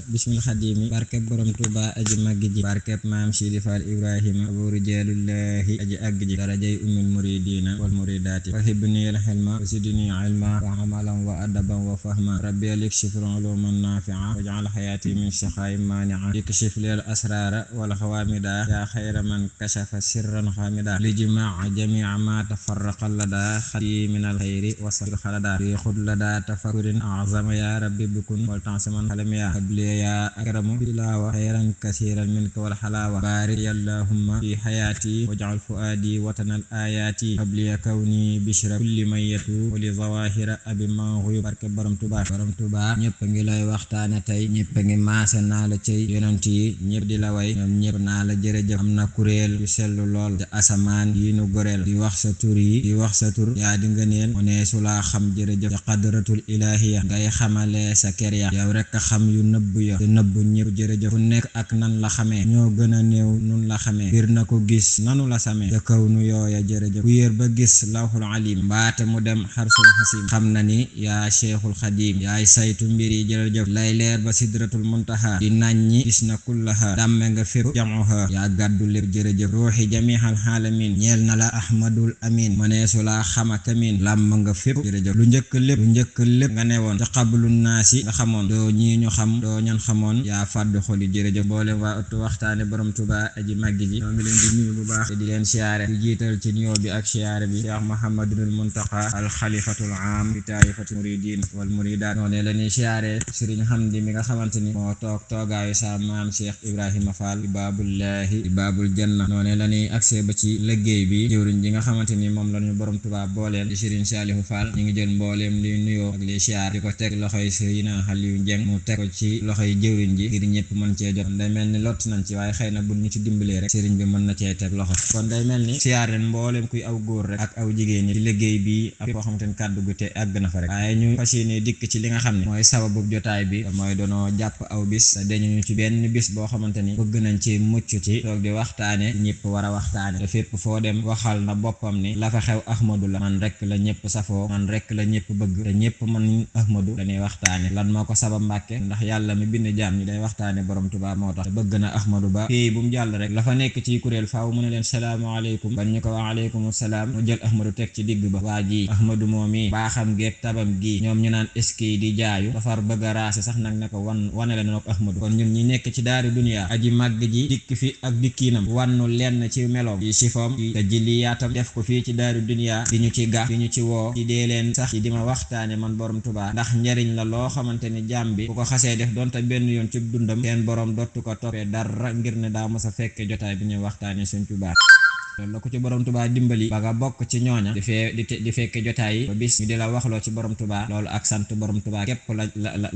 bismil xadimi barkeb borom Tuuba aji màgg ji barkeb maam Sidi Fall Ibrahima abu rijaalullahi aji àgg ji darajay ummil muridina wal muridaati fahibni al xilma wa sidni ilma wa amalan wa adaban wa fahma rabbi likshif uluman nafia waj'al hayati min shaqaa'in maania ikshif lil asrara wal xawaamida yaa xayra man kashafa sirran xaamida lijmaa jamia ma tafarraqa lada xadi min al xayri wa safil xalada fi xud lada tafakkurin azama ya rabbi bikun wal tansiman xalamiya habli ya akramu bilawa xayran kasiran minka wal xalawa barik allahumma fi xayaati waj'al fuadi watanal ayati habli kawni bishra kulli man yatu wali zawahira abi ma xuyu barke borom Tuuba ñëpp ngi lay waxtaane tey ñëpp ngi maase naa la cey yonent yi ñëpp di la way ñoom ñëpp naa la jërëjëf am na kuréel yu sellu lool te asamaan yi nu goreel di wax sa tur yi di wax sa tur yaa di ngëneel mu ne su laa xam jërëjëf te qadratul ilahiya ngay xamale sa ker ya yow rek a xam yu nëbb ya te nëbb ñëpp jërëjëf fu nekk ak nan la xamee ñoo gën a néew nun la xamee bir na ko gis nanu la samee te kaw nu yooya jërëjëf ku yër ba gis lawhul alim mbaate mu dem xarsul xasim xam na ni yaa cheikhul xadim yaay saytu mbir yi jërëjëf lay leer ba sidratul muntaha di naññi gis na kullaha dàmme nga fépp jamuha yaa gàddu lépp jërëjëf ruuxi jamihal xaalamin ñeel na la ahmadul amin mëneesu laa xamakamin làmm nga fépp jërëjëf lu njëkk lépp nga newoon ca xablu naasi nga xamoon doo ñii ñu xam doo ñan xamoon yaa fàddu xoli jërëjëf mboolem waa ëttu waxtaane borom Tuuba aji màgg ji ñoo ngi leen di nuyu bu baax te di leen siyaare di jiital ci nuyoo bi ak siyaare bi Cheikh Mouhamadul Muntaqa al xalifatul aam bi taifati muridin wal muridaat noonu la ñuy siyaare Sëriñ Hamdi mi nga xamante ni moo toogaayu sa maam Cheikh Ibrahima Fall di baabullahi di baabul janna noonu la ñuy accès ba ci liggéey bi jëwriñ ji nga xamante ni moom la ñu borom Tuuba booleel di Sëriñ Saalihu Fall ñu ngi jël mbooleem li nuyoo ak li siyaar di ko teg loxoy Sëriñ Aliou Dieng mu teg ko ci loxoy jëwriñ ji ngir ñëpp mën cee jot day mel ni lott nañ ci waaye xëy na bu ñu ci dimbalee rek sëriñ bi mën na cee teg loxo kon day mel ni siyaar leen mbooleem kuy aw góor rek ak aw jigéen ñi ci liggéey bi ak koo xamante ni kàddu gu te àgg na fa rek waaye ñu fas yéene dikk ci li nga xam ne mooy sababu jotaay bi mooy doonoo jàpp aw bis te dañu ci benn bis boo xamante ni bëgg nañ ci mucc ci toog di waxtaane ñëpp war a waxtaane te fépp foo dem waxal na boppam ni la fa xew Ahmadu la man rek la ñëpp safoo man rek la ñëpp bëgg te ñëpp man Ahmadu dañuy waxtaane lan moo ko sabab Mbàkke ndax yàlla mi bind jaam ñi day waxtaane borom Tuuba moo tax bëgg na Ahmadu ba fii bu mu jàll rek la fa nekk ci kuréel faaw mu ne leen salaamaaleykum ban ñu ko wax aleykum salaam mu jël Ahmadu teg ci digg ba waa ji Ahmadu moom yi baaxam geeg tabam gi ñoom ñu naan eskay di jaayu dafar bëgg a raase sax nag ne ko wane la noog Ahmadu kon ñun ñi nekk ci daari duniya aji màgg ji dikk fi ak dikkiinam wannu lenn ci meloom ci sifoom te jilliyaatam def ko fii ci daari duniya di ñu ci ga di ñu ci woo ci dee leen sax ci di ma waxtaane man borom Tuuba ndax njariñ la loo xamante ni jaam bi bu ko xasee def donte benn yoon ci dundam seen borom dootu ko toppee dara ngir ne daa mos a fekke jotaay bi ñuy waxtaane Sëriñ Tuuba loolu la ko ci borom Tuuba dimbali ba nga bokk ci ñooña di fekke jotaay yi ba bis ñu di la waxloo ci borom Tuuba loolu ak sant borom Tuuba képp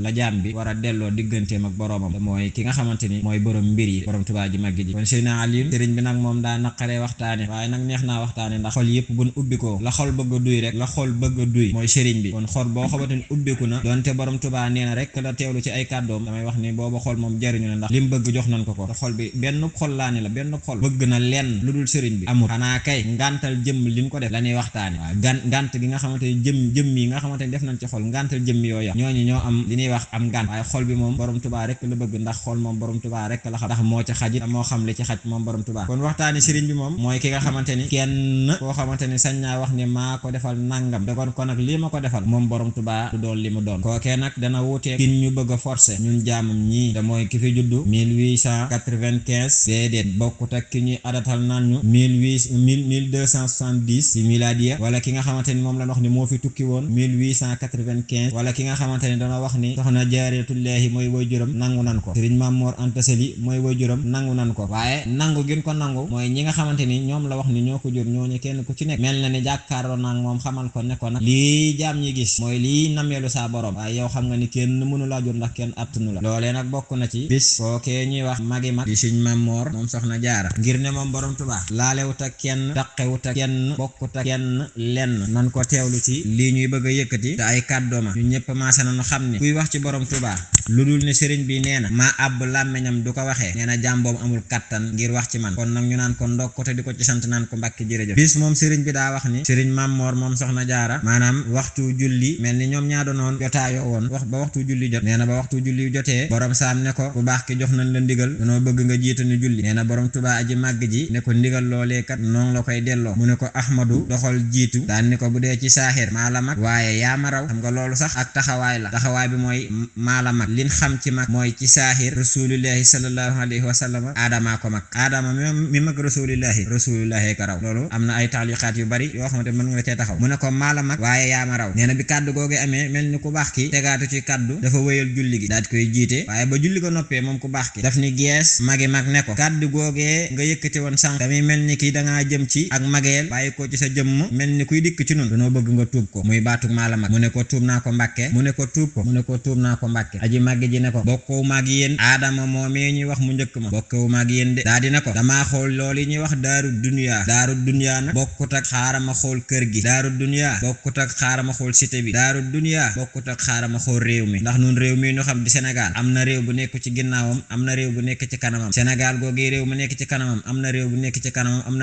la jaam bi war a delloo digganteem ak boromam te mooy ki nga xamante ni mooy borom mbir yi borom Tuuba ji màgg ji kon Sëriñ Aliou sëriñ bi nag moom daa naqaree waxtaane waaye nag neex naa waxtaane ndax xol yëpp buñ ubbikoo la xol bëgg a duy rek la xol bëgg a duy mooy sëriñ bi kon xol boo xamante ni ubbiku na doonte borom Tuuba nee na rek la teewlu ci ay kàddoom damay wax ni booba xol moom jariñu na ndax lim bëgg jox nañ ko te xol bi benn xol laa ne la benn xol bëgg na lenn lu dul sëriñ bi amul xanaa kay ngantal jëmm liñ ko def la ñuy waxtaane waaw ngant gi nga xamante ni jëm yi nga xamante ni def nañ ci xol ngantal jëmm yooya ñooñu ñoo am li ñuy wax am ngant waaye xol bi moom borom Tuuba rek la bëgg ndax xol moom borom Tuuba rek la xam ndax moo ci xajit moo xam li ci xaj moom borom Tuuba kon waxtaane sëriñ bi moom mooy ki nga xamante ni kenn koo xamante ni sañ naa wax ni maa ko defal nangam da kon nag lii ma ko defal moom borom Tuuba du doon li mu doon kookee nag dana wuutee kin ñu bëgg a forcer ñun jaamam ñii da mooy ki fi juddu 1895 déedéet bokkut ak ki ñuy adatal naan ñu 1270 ci miladiya wala ki nga xamante ni moom la wax ni moo fi tukki woon 1895 wala ki nga xamante ni dana wax ni soxna Jaaratullaahi mooy waajuram nangu nan ko Sëriñ Maam Mor Anta Sali mooy waajuram nangu nan ko waaye nangu gën ko nangu mooy ñi nga xamante ni ñoom la wax ni ñoo ko jur ñooñu kenn ku ci nekk mel na ni jàkkaarloo nag moom xamal ko ne ko nag lii jaam ñi gis mooy lii nameelu saa borom waaye yow xam nga ni kenn mënu laa jur ndax kenn attunu la loolee nag bokk na ci bis kookee ñuy wax magi mag di Sëriñ Maam Mor moom soxna Jaara ngir ne moom borom Tuuba laalewut ak kenn taqewut ak kenn bokkut ak kenn lenn nan ko teewlu ci lii ñuy bëgg a yëkkati te ay kàddooma ñu ñëpp maase nañu xam ni kuy wax ci borom Tuuba lu dul ne sëriñ bi nee na maa àbb làmmiñam du ko waxee nee na jaam boobu amul kattan ngir wax ci man kon nag ñu naan ko ndok ko te di ko ci sant naan ko Mbàkke jërëjëf. bis moom sëriñ bi daa wax ni sëriñ Mamor moom soxna Jaara maanaam waxtu julli mel ni ñoom ñaa doonoon jotaayoo woon wax ba waxtu julli jot nee na ba waxtu julli jotee borom saam ne ko bu baax ki jox nañ la ndigal danoo bëgg nga jiitu ñu julli nee na borom Tuubaa aji màgg ji ne ko ndigal loolee kat noonu la koy delloo mu ne ko Ahmadu doxal jiitu daan ni ko bu dee ci saaxir maa la mag waaye yaa ma raw xam nga loolu sax ak taxawaay la taxawaay bi mooy maa la mag liñ xam ci mag mooy ci saaxir rasulillahi sallallahu alayhi wa sallam aadamaa ko mag aadama mi mag rasulillahi ka raw loolu am na ay taaliqaat yu bari yoo xamante mën nga cee taxaw mu ne ko maa la mag waaye yaa ma raw nee na bi kàddu googu amee mel ni ku baax ki tegaatu ci kàddu dafa wéyal julli gi daal di koy jiite waaye ba julli ko noppee moom ku baax ki daf ni gees magi mag ne ko kàddu googee nga yëkkati woon sànq tamit mel ni ki dangaa jëm ci ak mageel bàyyi ko ci sa jëmm mel ni kuy dikk ci nun danoo bëgg nga tuub ko muy baatug maa la mag mu ne ko tuub naa ko Mbàkke mu ne ko tuub ko mu ne ko tuub naa ko Mbàkke aji màgg ji ne ko bokkow maag yéen aadama moomee ñuy wax mu njëkk ma bokkow maag yéen de daa di ne ko damaa xool loolu yi ñuy wax daaru duniyaa nag bokkut ak xaarama xool kër gi daaru duniyaa bokkut ak xaarama xool cité bi daaru duniyaa bokkut ak xaarama xool réew mi ndax nun réew mi ñu xam di Sénégal am na réew bu nekk ci ginnaawam am na réew bu nekk ci kanamam Sénégal googu réew mu nekk ci kanamam am na réew bu nekk ci kanamam am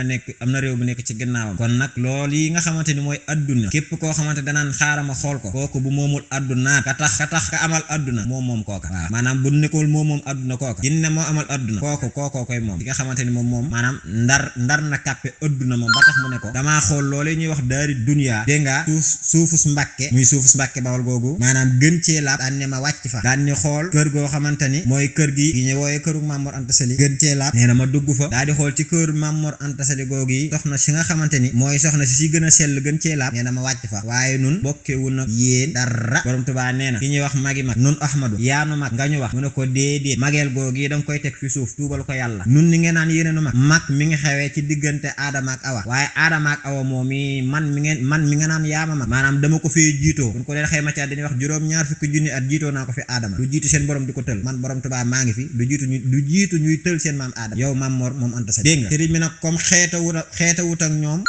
na réew bu nekk ci ginnaawam kon nag loolu yi nga xamante ni mooy adduna képp koo xamante danaan xaarama xool ko kooku bu moomul adduna ka tax ka amal adduna moom kooka waaw maanaam bu nekkul moom adduna kooka jinne moo amal adduna kookoo koy moom ki nga xamante ni moom maanaam ndar na kàppe adduna moom ba tax mu ne ko damaa xool loolu ñuy wax daari duniyaa dégg nga suufus Mbàkke muy suufus Mbàkke Bawol googu maanaam gën cee laab daan ne ma wàcc fa daan ni xool kër goo xamante ni mooy kër gi ñu wooyee këru Mamor Anta Sali gën cee laab nee na ma dugg fa daa di xool ci kër Mamor Anta Sali googu yi soxna si nga xamante ni mooy soxna si gën a sell gën cee laab nee na ma wàcc fa waaye nun bokkewu nag yéen dara borom Tuubaa nee na ki ñuy wax magi mag nun Ahmadu yaanu mag nga ñu wax mu ne ko déedéet mageel googu yi danga koy teg fi suuf tuubal ko yàlla nun ni ngeen naan yéeneenu mag mi ngi xewee ci diggante Aadama ak Awa waaye Aadama ak Awa moom mi man mi nga naan yaama mag maanaam dama ko fee jiitoo buñ ko dee xëy ma ci dañuy wax juróom-ñaar fukki junni at jiitoo naa ko fi Aadama lu jiitu seen borom di ko tël man borom Tuubaa maa ngi fi lu jiitu ñuy tël seen maam Aadama yow maam Mor moom Anta Sali dégg nga sëriñ bi nag comme xeetawut ak ñoom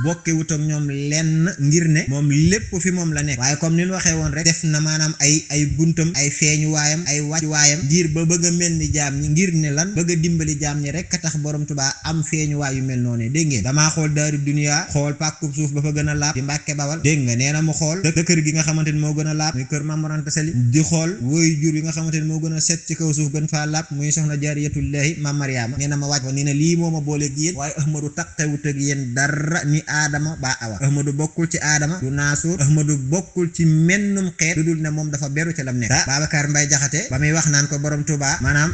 bokkewut ak ñoom lenn ngir ne moom lépp fi moom la nekk waaye comme ni ñu waxee woon rek def na maanaam ay buntam ay feeñu waayam ay wàcc waayam ngir ba bëgg a mel ni jaam ñi ngir ne lan bëgg a dimbali jaam ñi rek a tax borom Tuubaa am feeñu waay yu mel noonu dégg ngeen damaa xool daaru duniyaa xool pàkkub suuf ba fa gën a laab di Mbàkke Bawal dégg nga nee na mu xool kër gi nga xamante ni moo gën a laab muy kër Mamor Anta Sali di xool woy jur yi nga xamante ni moo gën a set ci kaw suuf gën faa laab muy soxna Jaariyatullaahi Maam Mariama nee na ma wàcc fa nee na lii moo ma booleeg yéen waaye Ahmadu taqewut ak yéen dara ni Aadama ba Awa Ahmadu bokkul ci Aadama du Naasuur Ahmadu bokkul ci mennum xeet lu dul ne moom dafa beru ci lam nekk Babacar Mbay Jaxate ba muy wax naan ko borom Tuubaa maanaam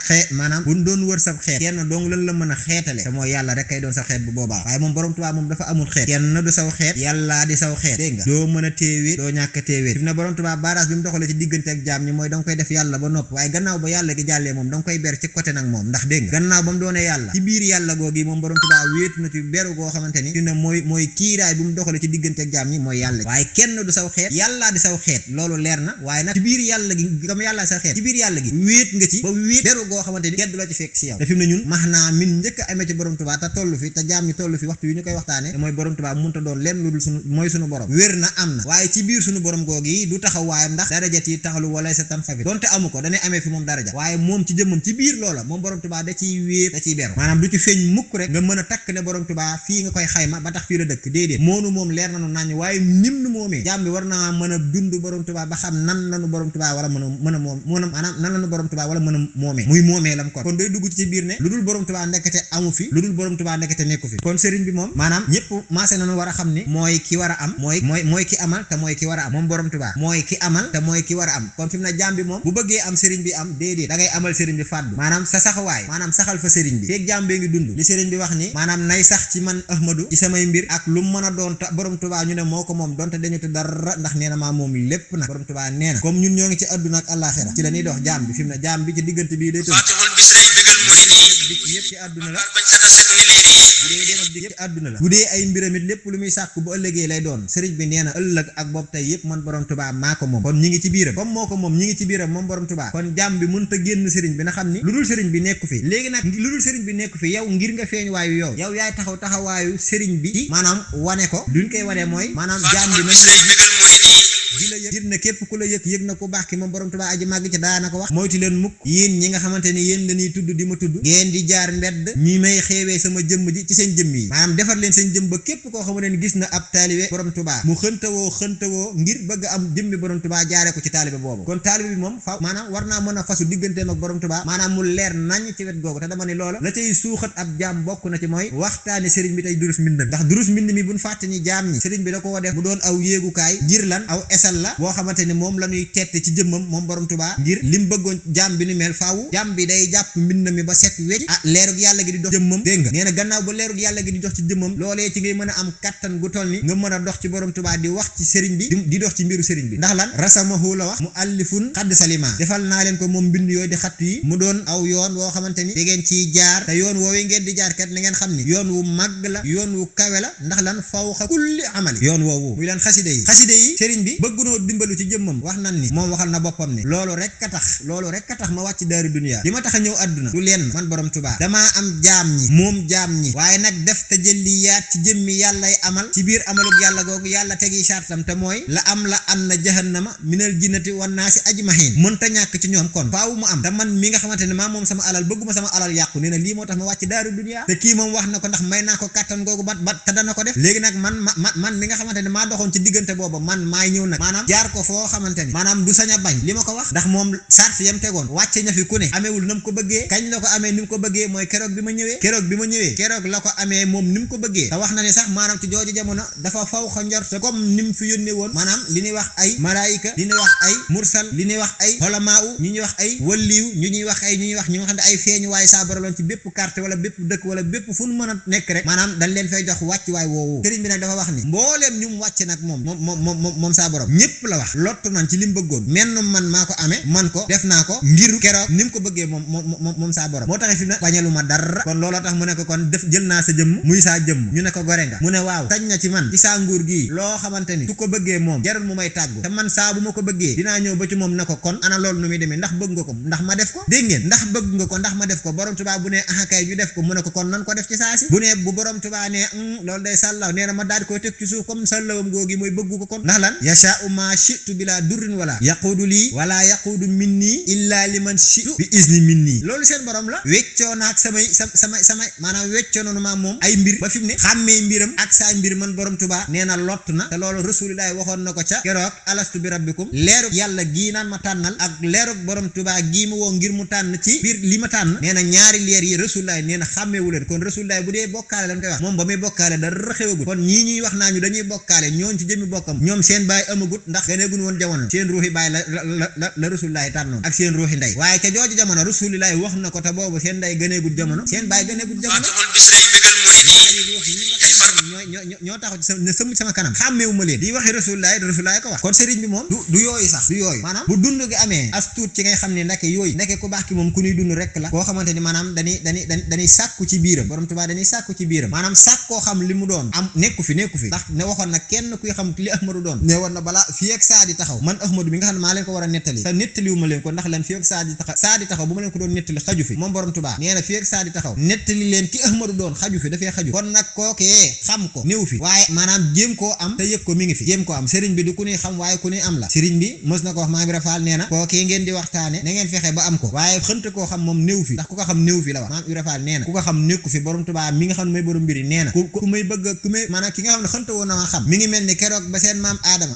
buñ doon wër sab xeet kenn dong lan la mën a xeetale te mooy yàlla rek kay doon sa xeet bu boobaa waaye moom borom Tuubaa moom dafa amul xeet kenn du saw xeet yàllaa di saw xeet dégg nga doo mën a téewee doo ñàkk a téewee fi ne borom Tuubaa baaraas bi mu doxalee ci diggante ak jaam ñi mooy danga koy def yàlla ba nopp waaye gannaaw ba yàlla gi jàllee moom danga koy ber ci côté nag moom ndax dégg nga gannaaw ba mu doonee yàlla ci biir yàlla googi moom borom Tuubaa wéetu na ci beru goo xamante ni fi ne mooy kiiraay bu mu doxalee ci diggante ak jaam ñi mooy yàlla waaye kenn du saw xeet yàllaa di saw xeet loolu leer na waaye nag ci biir yàlla gi comme yàllaa saw xeet ci biir yàlla gi wéet nga ci ba wéet beru goo xamante ni kenn du la ci fekk si yow te fi mu ne ñun max naa min njëkk a amee ci borom Tuubaa te toll fi te jaam ñi toll fi waxtu yu ñu koy waxtaane te mooy borom Tuubaa mënta doon lenn lu dul mooy sunu borom wér na am na waaye ci biir sunu borom googi du taxaw waayam ndax darajat yi taxalu wala sa tan xafit donte amu ko danay amee fi moom daraja waaye moom ci jëmmam ci biir loola moom borom Tuubaa da ciy wéet da ciy beru maanaam du ci feeñ mukk rek nga mën a takk ne borom Tuubaa fii nga koy xayma ba tax fii la dëkk déedéet moonu moom leer na nu nañ waaye nim nu moomee jaam bi war naa mën a dund borom Tuubaa ba xam nan lanu borom Tuubaa wala mën a moom maanaam nan lanu borom Tuubaa wala mën a moomee muy moomee lam kon day dugg ci biir ne lu dul borom Tuubaa nekkate amu fi lu dul borom Tuubaa nekkate nekku fi kon sëriñ bi moom maanaam ñëpp maase nañu war a xam ni mooy ki war a am mooy ki amal te mooy ki war a am moom borom Tuubaa mooy ki amal te mooy ki war a am kon fi mu ne jaam bi moom bu bëggee am sëriñ bi am déedéet da ngay amal sëriñ bi fàddu maanaam sa saxawaay maanaam saxal fa sëriñ bi feeg jaam bee ngi dund li sëriñ bi wax ni maanaam nay sax ci man Ahmadu ci samay mbir ak lu mën a doon borom Tuubaa ñu ne moo ko moom donte dañu te dara ndax nee na maa moom lépp nag borom Tuubaa nee na comme ñun ñoo ngi ci àdduna ak àllaaxira ci la ñuy dox jaam bi fi mu ne jaam bi ci diggante bii day tëdd yëpp ci àdduna la bu dee dem ak dikk ci àdduna la bu dee ay mbiramit lépp lu muy sàkk bu ëllëgee lay doon sëriñ bi nee na ëllëg ak bopp tey yëpp man borom Tuubaa maa ko moom kon ñi ngi ci biiram comme moo ko moom ñi ngi ci biiram moom borom Tuubaa kon jaam bi mënut a génn sëriñ bi na xam ni lu dul sëriñ bi nekku fi léegi nag lu dul sëriñ bi nekku fi yow ngir nga feeñ waayu yow yaay taxawaayu sëriñ bi ci maanaam wane ko duñ koy wane mooy maanaam jaam bi di la yëg ngir ne képp ku la yëg na ku baax ki moom borom Tuubaa aji màgg ci daana ko wax moytu leen mukk yéen ñi nga xamante ni yéen lañuy tudd di ma tudd ngeen di jaar mbedd ñi may xeewee sama jëmm ji ci seen jëmm yi maanaam defar leen seen jëmm ba képp koo xamante ni gis na ab taalibe borom Tuubaa mu xëntawoo ngir bëgg am jëmmi borom Tuubaa jaare ko ci taalibe boobu kon taalibe bi moom fa maanaam war naa mën a fasu digganteem ak borom Tuubaa maanaam mu leer nañ ci wet googu te dama ne loola la cay suuxat ab jaam bokk na ci mooy waxtaane sëriñ bi tey durus mbind ndax durus mbind mi buñ fàtte ni jaam ñi sëriñ bi da ko def mu doon aw yéegukaay ngir lan aw esal la boo xamante ni moom la ñuy tette ci jëmmam moom borom Tuubaa ngir lim bëggoon jaam bi ni mel faawu jaam bi day jàpp mbind mi ba set wecc leerug yàlla gi di dox jëmmam dégg nga nee na gannaaw ba leerug yàlla gi di dox ci jëmmam loolee ci ngay mën a am kattan gu toll ni nga mën a dox ci borom Tuubaa di wax ci sëriñ bi di dox ci mbiru sëriñ bi ndax lan rasamahu la wax mu allifun xadd salima defal naa leen ko moom mbind yooyu di xatt yi mu doon aw yoon woo xamante ni da ngeen ciy jaar te yoon woowee ngeen di jaar kat na ngeen xam ni yoon wu màgg la yoon wu kawe la ndax lan fawqa kulli amali yoon woowu muy lan xaside yi sëriñ bi bëggunoo dimbalu ci jëmmam wax nan ni moom waxal na boppam ni loolu rek a tax ma wàcc daaru duniyaa li ma tax a ñëw àdduna du leen man borom Tuubaa damaa am jaam ñi moom jaam ñi waaye nag def te jëlliyaat ci jëmmi yàllay amal ci biir amalug yàlla googu yàlla tegi sartam te mooy la am la an na jahannama minal jinnati wan naasi ajmahin mënta ñàkk ci ñoom kon faaw mu am te man mi nga xamante ne maa moom sama alal bëgguma sama alal yàqu nee na lii moo tax ma wàcc daaru duniyaa te kii moom wax na ko ndax may naa ko kàttan googu ba te dana ko def léegi nag man mi nga xamante ne maa doxoon ci diggante booba man maay ñëw nag maanaam jaar ko foo xamante ni maanaam du sañ a bañ li ma ko wax ndax moom sart yam tegoon wàcce ña fi ku ne ameewul na mu ko bëggee kañ la ko amee ni mu ko bëggee mooy keroog bi ma ñëwee keroog la ko amee moom ni mu ko bëggee te wax na ne sax maanaam ci jooju jamono dafa faw xa njort comme ni mu fi yónnee woon maanaam li ñuy wax ay malaayika li ñuy wax ay mursal li ñuy wax ay xolamaa u ñu ñuy wax ay walliw ñu ñuy wax ñi nga xam ne ay feeñu waaye saa baraloon ci bépp carte wala bépp dëkk wala bépp fu nu mën a nekk rek maanaam dañ leen fay jox wàcc waay woowu sëriñ bi nag dafa wax ni mbooleem ñu mu wàcce nag moom saa borom ñépp la wax lottu nañ ci li mu bëggoon menn man maa ko amee man ko def naa ko ngir keroog ni mu ko bëggee moom saa borom moo tax fi na bañalu ma dara kon looloo tax mu ne ko kon def jël naa sa jëmm muy saa jëmm ñu ne ko gore nga mu ne waaw sañ na ci man ci saa nguur gii loo xamante ni su ko bëggee moom jarul mu may tàggu te man saa bu ma ko bëggee dinaa ñëw ba ci moom ne ko kon ana loolu nu muy demee ndax bëgg nga ko ndax ma def ko dégg ngeen ndax bëgg nga ko ndax ma def ko borom Tuubaa bu ne kay ñu def ko mu ne ko kon nan ko def ci saa si bu ne bu borom Tuubaa ne loolu day sàllaw nee na ma daal di koy teg ci suuf comme sàllawam googi mooy bëggu ko kon ndax lan yasha'u ma shi'tu bila durrin wala yaquudu lii wala yaquudu minni illa liman shi'tu bi izni minni loolu seen borom la weccoo naak samay maanaam weccoo noonu maa moom ay mbir ba fi mu ne xàmmee mbiram ak saa mbir man borom Tuubaa nee na lott na te loolu rasulillahi waxoon na ko ca keroog alastu bi rabbikum leerug yàlla gii naan ma tànnal ak leerug borom Tuubaa gii ma woo ngir mu tànn ci biir li ma tànn nee na ñaari leer yi rasulillahi nee na xàmmeewu leen kon rasulillahi bu dee bokkaale lañ koy wax moom ba muy bokkaale dara xewagul kon ñii ñuy wax naa ñu dañuy bokkaale ñooñ ci jëmmi bokkam ñoom seen baay amagut ndax ganeegun woon jamono seen ruuxi baay la rasulillahi tànnoon ak seen ruuxi ndey waaye ca jooju jamono rasulillahi wax na ko te boobu seen ndey ganeegut jamono seen baay ganeegut jamono ñoo taxaw ci sëmm sama kanam xàmmeewu ma leen di waxi rasulillahi ko wax kon sëriñ bi moom du yooyu sax du yooyu maanaam bu dund gi amee as tuut ci ngay xam ne ndeke ku baax ki moom ku ñuy dund rek la koo xamante ni maanaam dañuy sàkku ci biiram borom Tuubaa dañuy sàkku ci biiram maanaam sàkk koo xam li mu doon am nekku fi ndax ne waxoon na kenn kuy xam li Ahmadu doon ne woon na balaa fii ak saa di taxaw man Ahmadu bi nga xam ne maa leen ko war a nettali te nettaliwu ma leen ko ndax leen fii ak saa di taxaw bu ma leen ko doon nettali xaju fi moom borom Tuubaa nee na fii ak saa di taxaw nettali leen ki Ahmadu doon xaju fi dafay xaju kon nag kookee xam ko néew fi waaye maanaam jéem koo am te yëg ko mi ngi fi jéem koo am sëriñ bi du ku ñuy xam waaye ku ñuy am la sëriñ bi mës na ko wax Maam Ibra Faal nee na kookee ngeen di waxtaane na ngeen fexe ba am ko waaye xënt koo xam moom néew fi ndax ku ko xam néew fi la wax Maam Ibra Faal nee na ku ko xam nekku fi borom Tuubaa mi nga xam ne may borom mbiri nee na ku may bëgg ku may maanaam ki nga xam ne xënt woon na ma xam mi ngi mel ni keroog ba seen maam aadama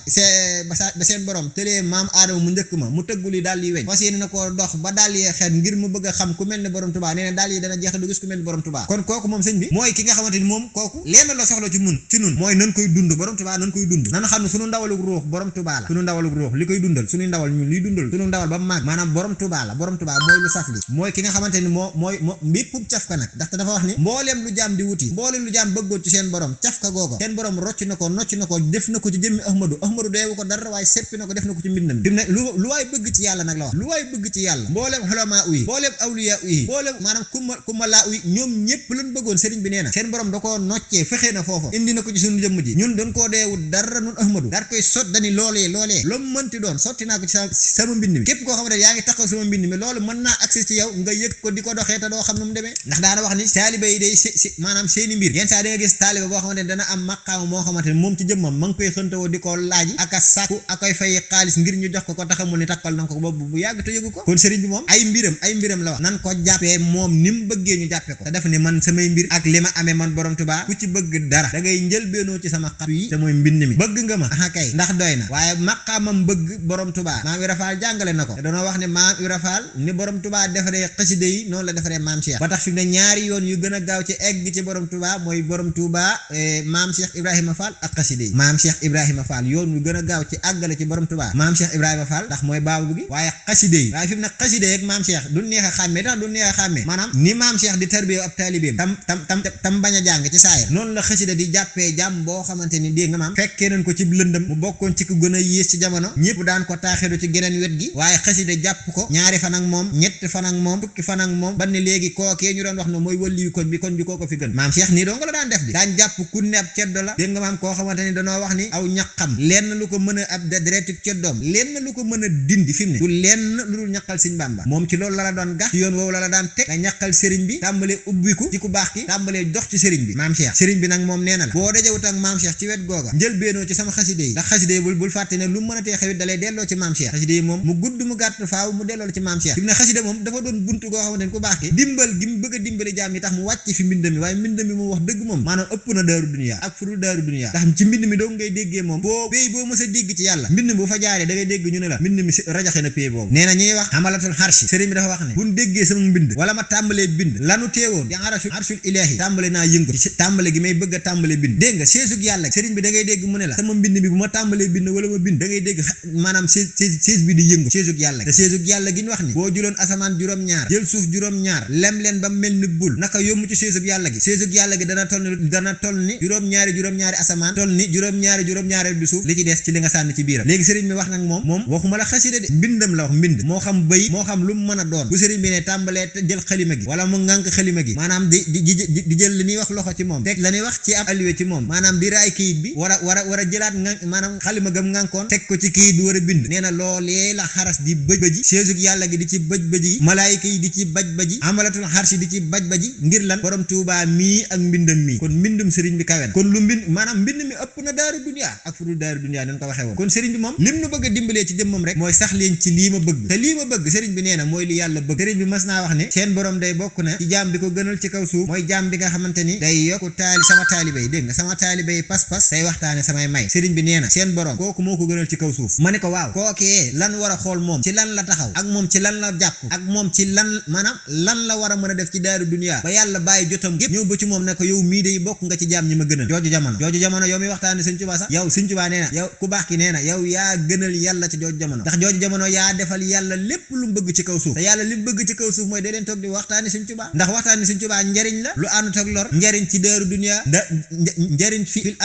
ba seen borom tëlee maam aadama mu njëkk ma mu tëgguli daal yi weñ fas yéene na koo dox ba daal yee xet ngir mu bëgg a xam ku mel ne borom Tuubaa nee na daal yi dana jeex du gis ku mel ni borom Tuubaa kon kooku moom sëñ bi mooy ki nga xamante ni moom kooku lenn la soxla ci nun mooy nan koy dund borom Tuubaa nan koy dund nan xam ne sunu ndawalug ruux borom Tuubaa la sunu ndawalug ruux li koy dundal suñuy ndawal ñun liy dundal sunu ndawal ba maag maanaam borom Tuubaa la borom Tuubaa mooy lu saf li mooy ki nga xamante ni mooy mbéppum caf ka nag ndaxte dafa wax ni mbooleem lu jaam di wuti mbooleem lu jaam bëggoon ci seen borom caf ka googa seen borom rocc na ko nocc na ko def na ko ci jëmmi Ahmadu deewu ko dara waaye seppi na ko def na ko ci mbindam bi ne lu waay bëgg ci yàlla nag la wax lu waay bëgg ci yàlla mbooleem xulamaa uyi mbooleem awliyaa uyi mbooleem maanaam kumma laa uyi ñoom ñépp lañ bëggoon sëriñ bi nee na seen borom da koo noccee fexe yéexee na foofa indi na ko ci suñu jëmm ji ñun dañ koo deewut dara nun ahmadu daat koy sot dani loolee lu mu mënti doon sotti naa ko ci sama mbind mi képp koo xamante yaa ngi taxaw sama mbind mi loolu mën naa accès ci yow nga yëg ko di ko doxee te doo xam nu mu demee ndax daana wax ni taalibe yi day maanaam seeni mbir yenn saa da nga gis taalibe boo xamante ne dana am maqaama moo xamante ne moom ci jëmmam ma ngi koy xëntawoo di ko laaji ak a sàkku ak koy fay xaalis ngir ñu jox ko taxamul ni takkal na ko boobu bu yàgg te yëgu ko kon sëriñ bi moom ay mbiram la wax nan ko jàppee moom ni mu bëggee ñu jàppe ko te def ni man samay mbir ak li ma amee man borom Tuubaa ku ci bëgg dara da ngay njëlbeenoo ci sama xatu yi te mooy mbind mi bëgg nga ma aha kay ndax doy na waaye maqaamam bëgg borom Tuubaa maam Ibra Faal jàngale na ko te doona wax ne maam Ibra Faal ni borom Tuubaa defaree xasida yi noonu la defaree maam Cheikh ba tax fi mu ne ñaari yoon yu gën a gaaw ci egg ci borom Tuubaa mooy borom Tuubaa maam Cheikh Ibrahima Fall ak xasida yi maam Cheikh Ibrahima Fall yoon yu gën a gaaw ci àggale ci borom Tuubaa maam Cheikh Ibrahima Fall ndax mooy baabu gi waaye xasida yi waaye fi mu ne xasida yi ak maam Cheikh du neex a xàmmee tax du neex a xàmmee maanaam ni maam Cheikh di tarbiya ab taalibeem tam bañ a jàng ci saayir noonu la xasida di jàppee jàmm boo xamante ni dégg nga maam fekkee nañ ko ci lëndëm mu bokkoon ci ku gën a yées ci jamono ñëpp daan ko taaxidu ci geneen wet gi waaye xasida jàpp ko ñaari fan ak moom ñetti fan ak moom fukki fan ak moom ba ne léegi kookee ñu doon wax ne mooy wëlliyu koñ bi koo ko fi gën maam Cheikh nii doo nga la daan def di daan jàpp ku ne ab ceddo la dégg nga maam koo xamante ni danoo wax ni aw ñaqam lenn lu ko mën a ab deretu ceddoom lenn lu ko mën a dindi fi mu ne du lenn lu dul ñaqal Sëriñ Bàmba moom ci loolu la doon gax ci yoon woowu la daan teg nga ñaqal sëriñ bi tàmbalee ubbiku ci ku baax ki tàmbalee dox ci sëriñ bi maam Cheikh sëriñ bi nag moom nee na la boo dajewut ak maam Cheikh ci wet googa njël beenoo ci sama xaside yi ndax xaside yi bul fàtte ne lu mën a tee xewit dalay delloo ci maam Cheikh xaside yi moom mu gudd mu gàtt faaw mu delloo ci maam Cheikh fi mu ne xaside moom dafa doon buntu goo xamante ne ku baax ki dimbal gi mu bëgg a dimbali jaam yi tax mu wàcc fi mbind mi waaye mbind mi moom wax dëgg moom maanaam ëpp na daaru duniyaa ak furu daaru duniyaa ndax ci mbind mi doo ngay déggee moom boo mës a dégg ci yàlla mbind mi bu fa jaaree da ngay dégg ñu ne la mbind mi rajaxe na pay boobu nee na ñuy wax amalatul xarsi sëriñ bi dafa wax ne buñ déggee sama mbind wala ma tàmbalee bind lanu teewoon di arsul ilaahi tàmbale naa yëngu ci tàmbale gi may bëgg a tàmbale bind dégg nga seesug yàlla sëriñ bi da ngay dégg mu ne la sama mbind mi bu ma tàmbalee bind wala ma bind da ngay dégg maanaam sees bi di yëngu seesug yàlla te seesug yàlla gi ñu wax ni boo jëloon asamaan juróom-ñaar jël suuf juróom-ñaar lem leen ba mel ni bul naka yomb ci seesug yàlla gi dana toll ni juróom-ñaari asamaan toll ni juróom-ñaari bi suuf li ci des ci li nga sànni ci biiram léegi sëriñ bi wax nag moom waxuma la xasida de mbindam la wax mbind moo xam bëy moo xam lu mu mën a doon bu sëriñ bi ne tàmbalee jël xalima gi wala mu ngànk xalima gi maanaam di jël li ñuy wax loxo ci moom teg la ñuy wax ci ab aliwe ci moom maanaam di raay kayit bi war a jëlaat maanaam xalima gam ngànkoon teg ko ci kayit bi war a bind nee na loolee la xaras di bëj-bëji seesug yàlla gi di ci bëj-bëji malaayika yi di ci baj-baji amalatul xarsi di ci baj-baji ngir lan borom Tuubaa mii ak mbindam mii kon mbindum sëriñ bi kawe na kon lu mbind mi ëpp na daaru duniyaa ak fu dul daaru duniyaa nañ ko waxee woon kon sëriñ bi moom lim nu bëgg a dimbalee ci jëmmam rek mooy sax leen ci lii ma bëgg te lii ma bëgg sëriñ bi nee na mooy li yàlla bëgg sëriñ bi mas naa wax ne seen borom day bokk na ci jaam bi ko gënal ci kaw suuf mooy jaam bi nga xamante ni day yokku sama taalibe yi dégg nga sama taalibe yi pas-pas tey waxtaane samay may sëriñ bi nee na seen borom kooku moo ko gënal ci kaw suuf ma ne ko waaw kookee lan war a xool moom ci lan la taxaw ak moom ci lan la jàpp ak moom ci lan maanaam lan la war a mën a def ci daaru duniyaa ba yàlla bàyyi jotam gépp ñëw ba ci moom ne ko yow mii day bokk nga ci jaam ñi ma gënal jooju jamono yow mi waxtaane sëñ Tuubaa sax yow sëñ Tuubaa nee na yow ku baax ki nee na yow yaa gënal yàlla ci jooju jamono ndax jooju jamono yaa defal yàlla lépp lu mu bëgg ci kaw suuf te yàlla li mu bëgg ci kaw suuf mooy da leen toog di waxtaane sëñ Tuubaa ndax waxtaane sëñ Tuubaa njariñ la lu àndut ak lor njariñ ci daaru duniyaa njariñ fil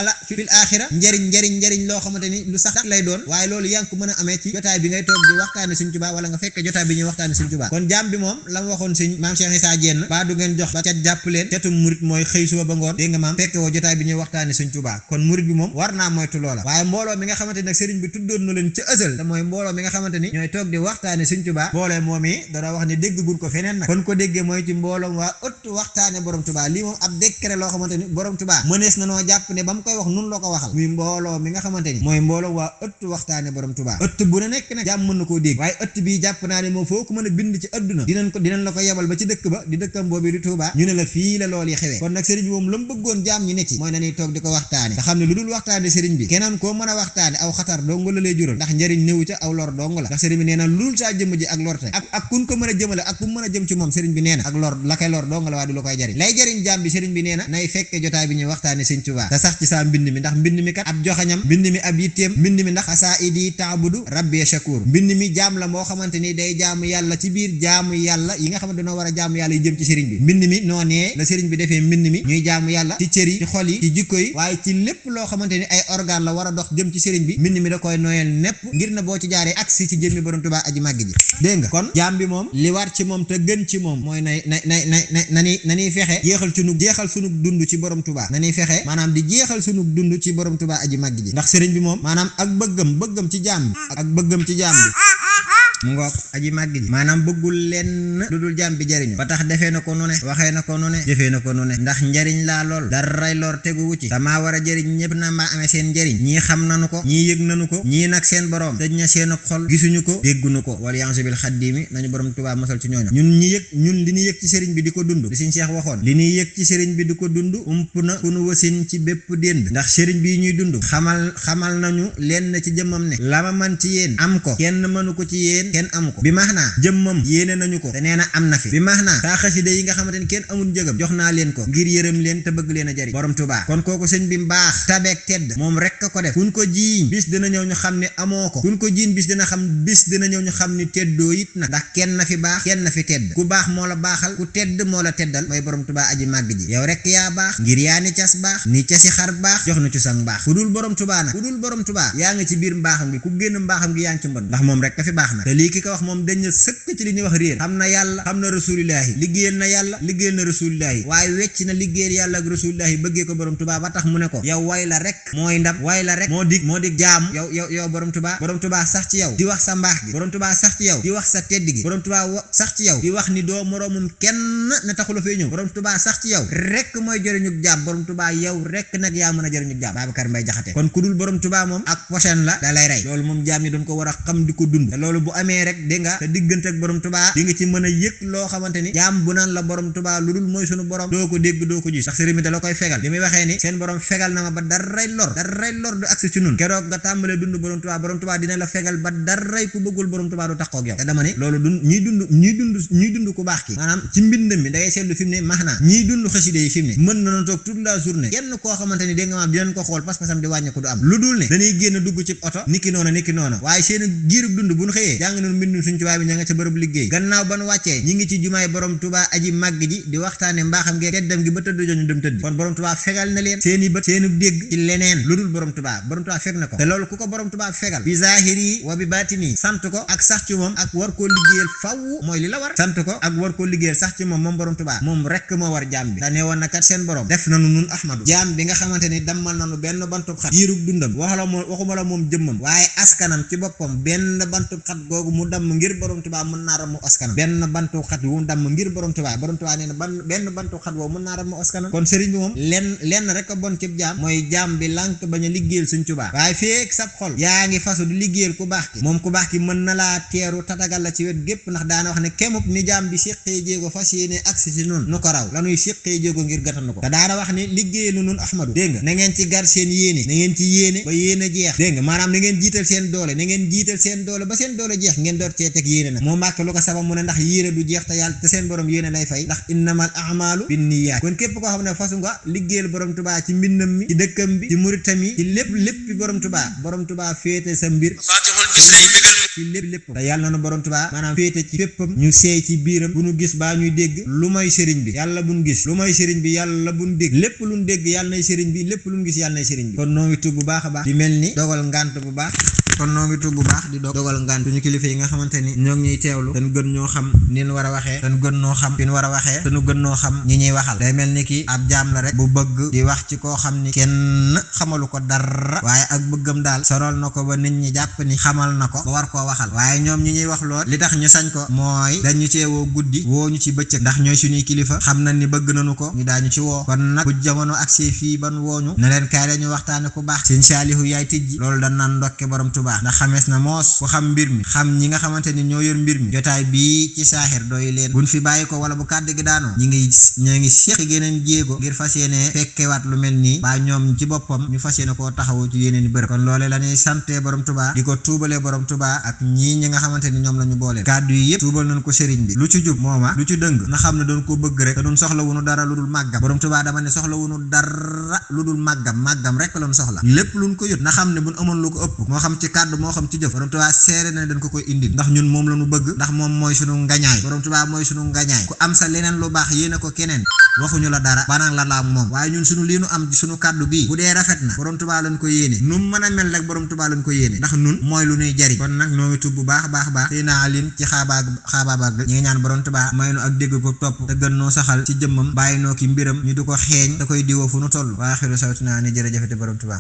aaxira njariñ loo xamante ni lu sax lay doon waaye loolu yaa ngi ko mën a amee ci jotaay bi ngay toog di waxtaane sëñ Tuubaa wala nga fekk jotaay bi ñuy waxtaane sëñ Tuubaa kon jaam bi moom la mu waxoon sëñ maam Cheikh Issa Diène baa du ngeen jox ba cat jàpp leen catum murit mooy xëy suba ba ngoon dégg nga maam fekk woo jotaay bi ñuy waxtaane sëñ Tuubaa kon murit bi moom war naa moytu loola waaye mbooloo mi nga xamante ni nag sëriñ bi tuddoon na leen ci ësal te mooy mbooloo mi nga xamante ni ñooy toog di waxtaane sëñ Tuubaa boolee moom yi dana wax ne dégg gun ko feneen nag kon ko déggee mooy ci mbooloom waa ëtt waxtaane borom Tuubaa lii moom ab décret loo xamante ni borom Tuubaa mënees na noo jàpp ne ba mu koy wax nun la ko waxal muy mbooloo mi nga xamante ni mooy mbooloo waa ëtt waxtaane borom Tuubaa ëtt bu ne nekk nag jàmm mën na koo dégg waaye ëtt bi jàpp naa ne moom foo ko mën a bind ci adduna dinañ la ko yebal ba ci dëkk ba di dëkkam boobu di Tuubaa ñu ne la fii la lool yi xewee kon nag sëriñ bi moom la mu bëggoon jaam ñi ne ci mooy nañuy toog di ko waxtaane nga xam ne lu dul waxtaane sëriñ bi keneen koo mën a waxtaane aw xatar dong la lay jural ndax njëriñ néewu ca aw lor dong la ndax sëriñ bi nee na lu dul saa jëmm ji ak lor te ak kun ko mën a jëmale ak ku mën a jëm ci moom sëriñ bi nee na ak lor la koy lor dong la waa du la koy jariñ lay jariñ jaam bi sëriñ bi nee na nay fekke jotaay bi ñuy waxtaane sëriñ Tuubaa te sax ci saa mbind mi ndax mbind mi kat ab joxañam mbind mi ab yitteem mbind mi ndax xasaa'idi taabudu rabbi shakur mbind mi jaam la moo xamante ni day jaamu yàlla ci biir jaamu yàlla yi nga xamante dañoo war a jaamu yàlla yi jëm ci sëriñ bi mbind mi noonee la sëriñ bi defee mbind mi ñuy jaamu yàlla ci cër yi ci xol yi ci jikko yi waaye ci lépp loo xamante ni ay organe la war a dox jëm ci sëriñ bi mbind mi da koy nooyal nepp ngir na boo ci jaaree agsi ci jëmmi borom Tuubaa aji màgg ji dégg nga kon jaam bi moom li war ci moom te gën ci moom mooy na ñuy fexe jeexal sunu dund ci borom Touba nañuy fexe maanaam di jeexal sunu dund ci borom Touba aji màgg ji ndax sëriñ bi moom maanaam ak bëggam ci jaam bi mu ngoog aji màgg ji maanaam bëggul lenn lu dul jaam bi jariñu ba tax defee na ko nu ne waxee na ko nu ne jëfee na ko nu ne ndax njariñ laa lool daray lor teguwu ci damaa war a jëriñ ñëpp na maa amee seen njariñ ñii xam nanu ko ñii yëg nanu ko ñii nag seen borom tëj na seen xol gisuñu ko déggunu ko wala yansu bil xaddimi nañu borom Tuubaa mosal ci ñooñu ñun li ñu yëg ci sëriñ bi di ko dund li Sëriñ Seex waxoon li ñuy yëg ci sëriñ bi di ko dund ump na ku nu wasin ci bépp dénd ndax sëriñ bi ñuy dund xamal nañu leen ci jëmmam ne la ma man ci yéen am ko kenn mënu ko ci yéen kenn amu ko bi max naa jëmmam yéene nañu ko te nee na am na fi bi max naa saa xasida yi nga xamante ni kenn amul njëgam jox naa leen ko ngir yërëm leen te bëgg leen a jariñ borom Tuubaa kon kooku sëñ bi mbaax tabeek tedd moom rek ko def kun ko jiiñ bis dina ñëw ñu xam ne amoo ko kun ko jiiñ bis dina ñëw ñu xam ni teddoo it nag ndax kenn na fi baax kenn na fi tedd ku baax moo la baaxal ku tedd moo la teddal mooy borom Tuubaa aji màgg ji yow rek yaa baax ngir yaa ni cas baax ni casi xar baax jox na ci sang baax ku dul borom Tuubaa nag ku dul borom Tuubaa yaa ngi ci biir mbaaxam gi ku génn mbaaxam gi yaa ngi ci mbon ndax moom rek ka fi baax nag te lii ki ko wax moom dañ na sëkk ci li ñuy wax réer xam na yàlla xam na rasulillahi liggéeyal na yàlla liggéeyal na rasulillahi waaye wecc na liggéeyal yàlla ak rasulillahi bëggee ko borom Tuubaa ba tax mu ne ko yow way la rek mooy ndam way la rek moo dig jaamu yow borom Tuubaa sax ci yow di wax sa mbaax gi borom Tuubaa sax ci yow di wax sa tedd gi borom Tuubaa sax ci yow di wax ni doo moroomum kenn na taxula fee ñëw borom Tuubaa sax ci yow rek mooy jëriñu jaam borom Tuubaa yow rek nag yaa mën a jëriñu jaam Babacar Mbaye Jaxate kon ku dul borom Tuubaa moom ak pochen la da lay rey loolu moom jaam ñi doon ko war a xam di ko dund te loolu bu amee rek dégg nga te diggante ak borom Tuubaa di nga ci mën a yëg loo xamante ni jaam bu naan la borom Tuubaa lu dul mooy sunu borom doo ko dégg doo ko gis sax sëriñ bi da la koy fegal li muy waxee ni seen borom fegal na ma ba daray lor du agsi ci nun keroog nga tàmbalee dund borom Tuubaa dina la fegal ba daray ku bëggul borom Tuubaa du taxoo ak yow te dama ne loolu ñuy dund ku baax ki maanaam ci mbindam mi da ngay seetlu fi mu ne max naa ñiy dund xasida yi fi mu ne mën na toog toute la journée kenn koo xamante ni dégg nga maam dinañ ko xool pas-pasam di wàññi ko du am lu dul ne dañuy génn dugg ci oto niki noona waaye seen giirub dund bu ñu xëyee jàng noonu mbindum Sëriñ Tuubaa bi ña nga ca bërëb liggéey gannaaw ba nu wàccee ñi ngi ci jumaay borom Tuubaa aji màgg ji di waxtaane mbaaxam gi teddam gi ba tëdd joñu dem tëdd kon borom Tuubaa fegal na leen seeni bët seeni dégg ci leneen lu dul borom Tuubaa feg na ko te loolu ku ko borom Tuubaa fegal bi zahiri wa bi batini sant ko ak sax ci moom ak war koo liggéeyal faw mooy li la war sant ko ak war koo liggéeyal sax ci moom borom Tuubaa moom rek moo war jaam bi dane woon na kat seen borom def nanu nun Ahmadu jaam bi nga xamante ni dammal nanu benn bantub xat diirug dundam waxuma la moom jëmmam waaye askanam ci boppam benn bantub xat googu mu damm ngir borom Tuubaa mën naa ramu askanam benn bantub xat wu mu damm ngir borom Tuubaa nee na benn bantub xat woowu mën naa ramu askanam kon sëriñ bi moom lenn rek a bon ci jaam mooy jaam bi lànk bañ a liggéeyal Sëriñ Tuubaa waaye feek sab xol yaa ngi fasu di liggéeyal ku baax ki moom ku baax ki mën na laa teeru tatagal la ci wet gépp ndax daana wax ne kemub ni jaam bi séqee jéego fas yéene agsi ci nun nu ko raw lanuy séqee jéego ngir gàttanu ko te daana wax ne liggéeyalu nun Ahmadu dégg nga na ngeen ci gar seen yéene na ngeen ci yéene ba yéene jeex dégg nga maanaam na ngeen jiital seen doole ba seen doole jeex ngeen door cee teg yéene nag moo mbàkke lu ko sabab mu ne ndax yéene du jeex te yàlla te seen borom yéene lay fay ndax innamal a'malu binniyaat kon képp koo xam ne fasu nga liggéeyal borom Tuubaa ci mbindam mi ci dëkkam bi ci muritam yi ci lépp borom Tuubaa féete sa mbir ci lépp te yàlla na nu borom Tuubaa maanaam féete ci féppam ñu seey ci biiram bu nu gis baa ñuy dégg lu may sëriñ bi yàlla buñ gis lu may sëriñ bi yàlla buñ dégg lépp luñ dégg yàlla nay sëriñ bi lépp luñ gis yàlla nay sëriñ bi kon noo ngi tuub bu baax a baax di mel ni dogal ngànt bu baax kon noo ngi tuub bu baax di dogal ngànt suñu kilifa yi nga xamante ni ñoo ngi ñuy teewlu te nu gën ñoo xam ni ñu war a waxee te nu gën noo xam fi ñu war a waxee te nu gën noo xam ñi ñuy waxal day mel ni ki ab jaam la rek bu bëgg di wax ci koo xam ni kenn xamalu ko dara waaye ak bëggam daal sorol na ko ba nit ñi jàpp ni xamal na ko ba war koo waxal waaye ñoom ñi ñuy wax lool li tax ñu sañ ko mooy dañu cee woo guddi woo ñu ci bëccëg ndax ñooy suñuy kilifa xam na ni bëgg nañu ko ñu daañu ci woo kon nag bu jamono agsee fii ban wooñu ne leen kaay dañu waxtaane ku baax Sëñ Saalihu yaay tijji loolu dañ naan ndokke borom Tuubaa ndax xamees na moos ku xam mbir mi xam ñi nga xamante ni ñoo yor mbir mi jotaay bii ci saaxir doy leen buñ fi bàyyi ko wala bu kàddu gi daanoo ñoo ngi séq geneen jéego ngir fas yéene fekkewaat lu mel nii baa ñoom ci boppam ñu fas yéene koo taxawu ci yeneen i bërëb kon loole la ñuy sante borom Tuubaa di ko tuubalee borom Tuubaa ak ñi nga xamante ni ñoom la ñu booleel kàddu yi yëpp tuubal nañ ko sëriñ bi lu ci jub mooma lu ci dëng na xam ne doon ko bëgg rek te duñ soxla wunu dara lu dul màggam borom Tuubaa dama ne soxla wunu dara lu dul màggam rek lañ soxla lépp luñ ko yët na xam ne buñ amoon lu ko ëpp moo xam ci kàddu moo xam ci jëf borom Tuubaa seere na dañ ko koy indil ndax ñun moom la ñu bëgg ndax moom mooy sunu ngañaay borom Tuubaa mooy sunu ngañaay ku am sa leneen lu baax yéene ko keneen waxuñu la dara banaan la ak moom waaye ñun suñu lii nu am suñu kàddu bii bu dee rafet na borom Tuubaa lañ ko yéene nu mën a mel rek borom Tuubaa lañ ko yéene ndax nun mooy lu ñuy jariñ kon nag noo ngi tub bu baax tey naa alin ci xaabaabag ñi ngi ñaan borom Tuubaa may nu ak dégg ko topp te gën noo saxal ci jëmmam bàyyi noo ki mbiram ñu di ko xeeñ da koy diwoo fu nu toll waa xiru sawtina ni jërëjëfete borom Tuubaa